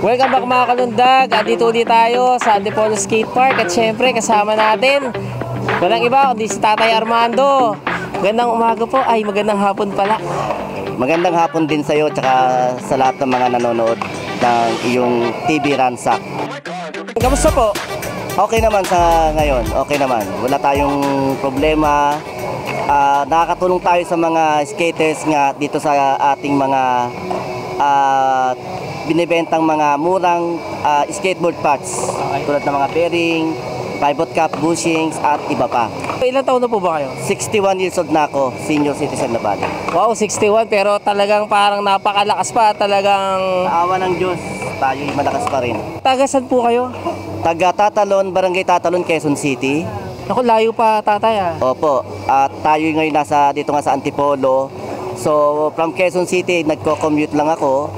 Welcome back mga kalundag. Andito ulit tayo sa Antipolo Skate Park. At syempre kasama natin walang iba kundi si Tatay Armando. Magandang umaga po. Ay, magandang hapon pala. Magandang hapon din sa iyo tsaka sa lahat ng mga nanonood ng iyong TV Ransak. Kamusta po? Okay naman sa ngayon, okay naman. Wala tayong problema. Nakakatulong tayo sa mga skaters nga dito sa ating mga binibentang mga murang skateboard parts. Tulad ng mga bearing, pivot cap, bushings at iba pa. Ilang taon na po ba kayo? 61 years old na ako, senior citizen na bali. Wow, 61 pero talagang parang napakalakas pa. Talagang Sa awa ng Diyos, tayo'y malakas pa rin. tagasan po kayo. Taga Tatalon, Barangay Tatalon, Quezon City. Ako, layo pa tatay ah. Opo, at tayo ngayon dito nga sa Antipolo. So, from Quezon City, nagko-commute lang ako.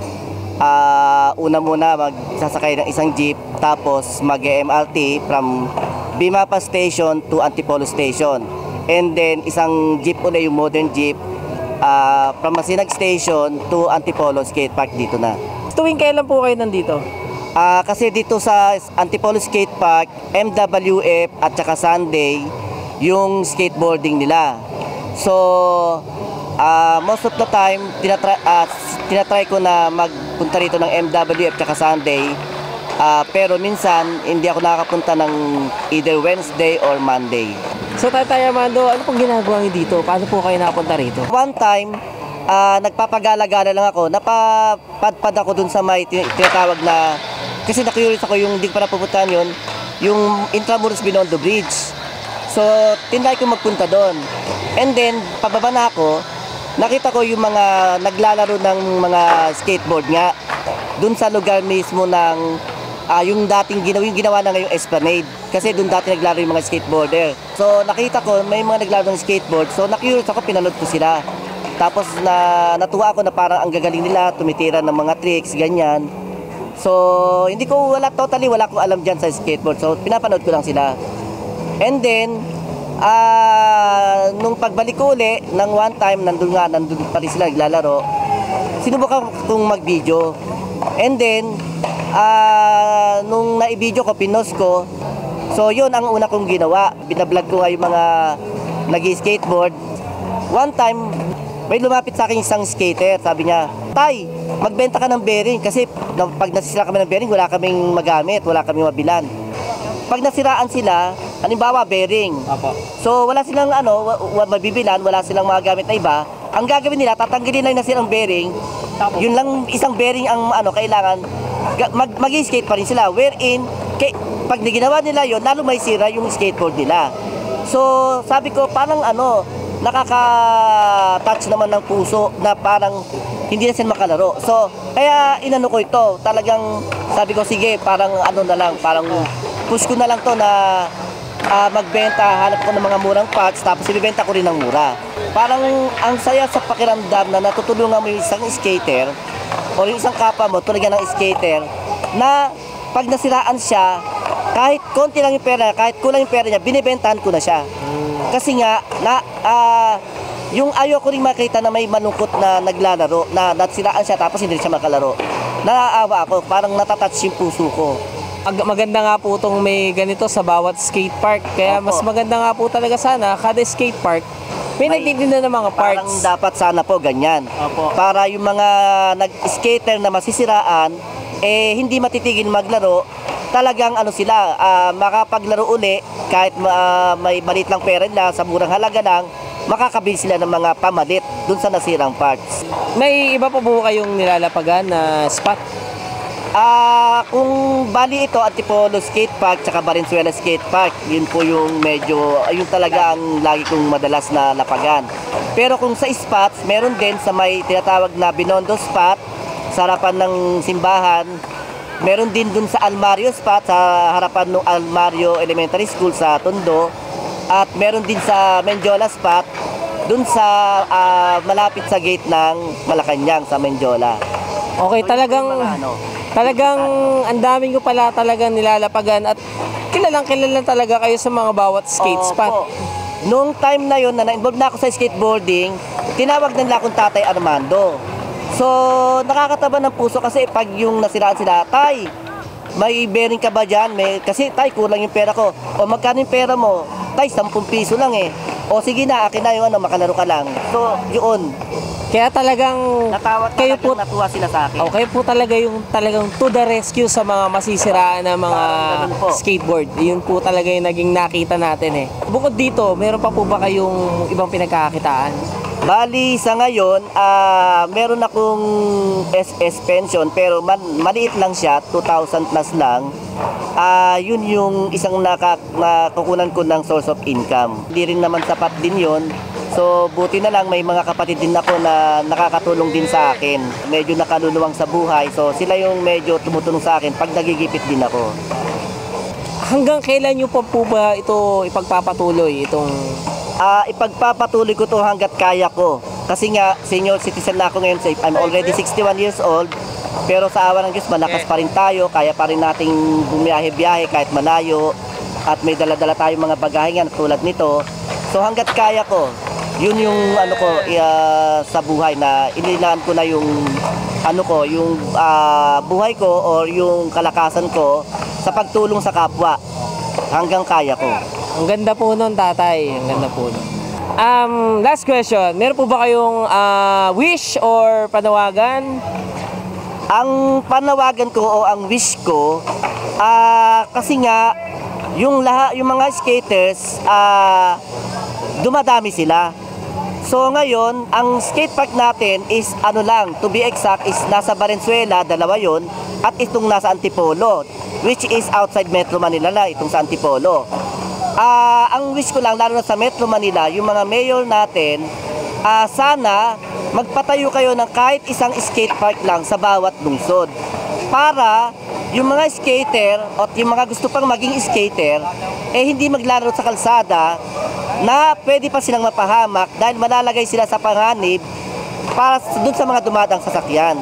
Una muna, magsasakay ng isang jeep, tapos mag-MRT from Bimapa Station to Antipolo Station. And then, isang jeep ulit, yung modern jeep, from Masinag Station to Antipolo Skate Park dito na. Tuwing kailan po kayo nandito? Kasi dito sa Antipolo Skate Park, MWF at saka Sunday, yung skateboarding nila. So, most of the time, tinatry ko na magpunta rito ng MWF at saka Sunday. Pero minsan, hindi ako nakakapunta ng either Wednesday or Monday. So Tatay Armando, ano pong ginagawa niyo dito? Paano po kayo nakapunta rito? One time, nagpapagala-gala lang ako. Napapadpad ako dun sa may tinatawag na, kasi na-curious ako yung hindi ko pa napupuntahan yun, yung Intramuros Binondo Bridge. So, tinry ko magpunta doon. And then, pababa na ako, nakita ko yung mga naglalaro ng mga skateboard nga doon sa lugar mismo ng yung dating ginawa na ngayong Esplanade. Kasi doon dati naglaro yung mga skateboarder. So, nakita ko may mga naglaro ng skateboard. So, na-curious ako, pinanood ko sila. Tapos, natuwa ako na parang ang gagaling nila, tumitira ng mga tricks, ganyan. So, wala akong alam dyan sa skateboard. So, pinapanood ko lang sila. And then, nung pagbalik ko uli, ng one time, nandun pa rin sila naglalaro, sinubukan kong mag-video. And then, nung na-video ko, pinost ko, so yun ang una kong ginawa. Binablog ko nga yung mga nag-skateboard. One time, may lumapit sa akin isang skater. Sabi niya, "Tay, magbenta ka ng bearing." Kasi pag nasisira kami ng bearing, wala kaming magamit, wala kaming mabilan. Pag nasiraan sila, halimbawa bearing. Apo. So wala silang mabibilan, wala silang magamit na iba. Ang gagawin nila, tatanggalin lang yung nasirang bearing. Tapos? Yun lang isang bearing ang kailangan. Mag-skate pa rin sila. Wherein, pag ginawa nila yun, lalo may sira yung skateboard nila. So sabi ko, parang nakaka-touch naman ng puso na parang hindi na sila makalaro. So, kaya inano ko ito. Talagang sabi ko, sige, parang parang push ko na lang to na magbenta, hanap ko ng mga murang parts, tapos ibibenta ko rin ng mura. Parang ang saya sa pakiramdam na natutulungan mo yung isang skater o yung isang kapwa mo, tulad ng skater, na pag nasiraan siya, kahit konti lang yung pera, kahit kulang yung pera niya, binibentahan ko na siya. Kasi nga, yung ayaw ko rin makita na may malungkot na naglalaro, na nasiraan siya tapos hindi siya makalaro. Naaawa ako, parang natatouch yung puso ko. Maganda nga po itong may ganito sa bawat skate park. Kaya Opo. mas maganda nga po talaga sana kada skate park may nagtitinda ng mga Parang parts. dapat sana po ganyan. Opo. Para yung mga nag-skater na masisiraan, hindi matitigil maglaro. Talagang sila, makapaglaro uli kahit may balit lang pera nila, sa murang halaga lang, makakabili sila ng mga pamalit dun sa nasirang parts. May iba pa po kayong nilalapagan na spot? Kung bali ito, Antipolo Skate Park tsaka Valenzuela Skate Park, yun po yung yung talaga ang lagi kong madalas na lapagan. Pero kung sa spots, meron din sa may tinatawag na Binondo spot sa harapan ng simbahan. Meron din dun sa Almario spot sa harapan ng Almario Elementary School sa Tondo. At meron din sa Menjola spot dun sa malapit sa gate ng Malacanang sa Menjola. Okay, So, talagang yung mga talagang ang daming ko pala talagang nilalapagan at kilala talaga kayo sa mga bawat skate spot. Opo. Noong time na yon na na-involve na ako sa skateboarding, tinawag nila akong Tatay Armando. So, nakakataba ng puso kasi pag yung nasiraan sila, tay, may bearing ka ba dyan? Kasi tay, kulang yung pera ko. O magkano yung pera mo? Tay, 10 piso lang eh. O sige na, akin na yung makalaro ka lang. So, yun. Kaya talagang kayo po, natuwa sila sa akin. kayo po talaga yung talagang to the rescue sa mga masisiraan na mga Ganun po. skateboard. Yun po talaga yung naging nakita natin eh. Bukod dito, meron pa po ba kayong ibang pinagkakakitaan? Bali, sa ngayon, meron akong SS pension pero maliit lang siya, 2,000 plus lang. Yun yung isang nakukunan ko ng source of income. Hindi rin naman sapat din yun. So, buti na lang may mga kapatid din ako na nakakatulong din sa akin. Medyo nakaluluwang sa buhay. So, sila yung medyo tumutulong sa akin pag nagigipit din ako. Hanggang kailan nyo pa po ba ito ipagpapatuloy, itong... Ipagpapatuloy ko to hanggat kaya ko. Kasi nga, senior citizen na ako ngayon. I'm already 61 years old. Pero sa awa ng Diyos, malakas pa rin tayo. Kaya pa rin nating bumiyahe-biyahe kahit malayo. At may dala-dala tayong mga bagahe nga tulad nito. So hanggat kaya ko, yun yung ano ko sa buhay na inilaan ko na yung yung buhay ko or yung kalakasan ko sa pagtulong sa kapwa hanggang kaya ko. Ang ganda po nun, tatay. Ang ganda po nun. Last question. Meron po ba kayong wish or panawagan? Ang panawagan ko o ang wish ko, kasi nga yung mga skaters, dumadami sila. So ngayon, ang skate park natin is to be exact, is nasa Valenzuela, dalawa yun, at itong nasa Antipolo, which is outside Metro Manila na, itong sa Antipolo. Ang wish ko lang, lalo na sa Metro Manila, yung mga mayor natin, sana magpatayo kayo ng kahit isang skate park lang sa bawat lungsod. Para yung mga skater at yung mga gusto pang maging skater, hindi maglalaro sa kalsada na pwede pa silang mapahamak dahil malalagay sila sa panganib para dun sa mga dumadang sasakyan.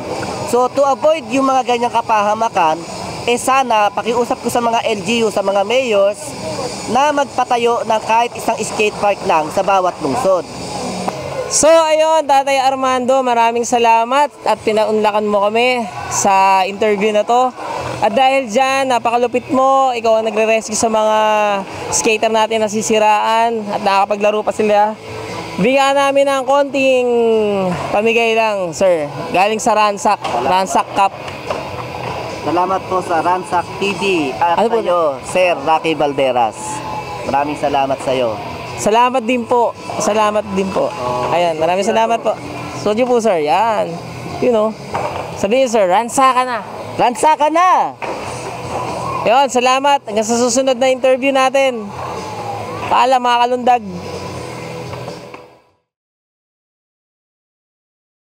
So to avoid yung mga ganyang kapahamakan, sana pakiusap ko sa mga LGU, sa mga mayors, na magpatayo ng kahit isang skate park lang sa bawat lungsod. So ayun, Tatay Armando, maraming salamat at pinaunlakan mo kami sa interview na to. At dahil dyan, napakalupit mo, ikaw ang nagre-rescue sa mga skater natin na sisiraan at nakakapaglaro pa sila. Bigyan namin ng konting pamigay lang, sir. Galing sa Ransack Cup. Salamat po sa Ransack TV at kayo, Sir Rocky Valderas. Maraming salamat sa iyo. Salamat din po. Salamat din po. Ayan, maraming salamat po. Soju po, sir. Yan. You know. Sabihin, sir, ransa ka na. Ransa ka na! Yun, salamat. Hanggang sa susunod na interview natin. Paalam, mga kalundag.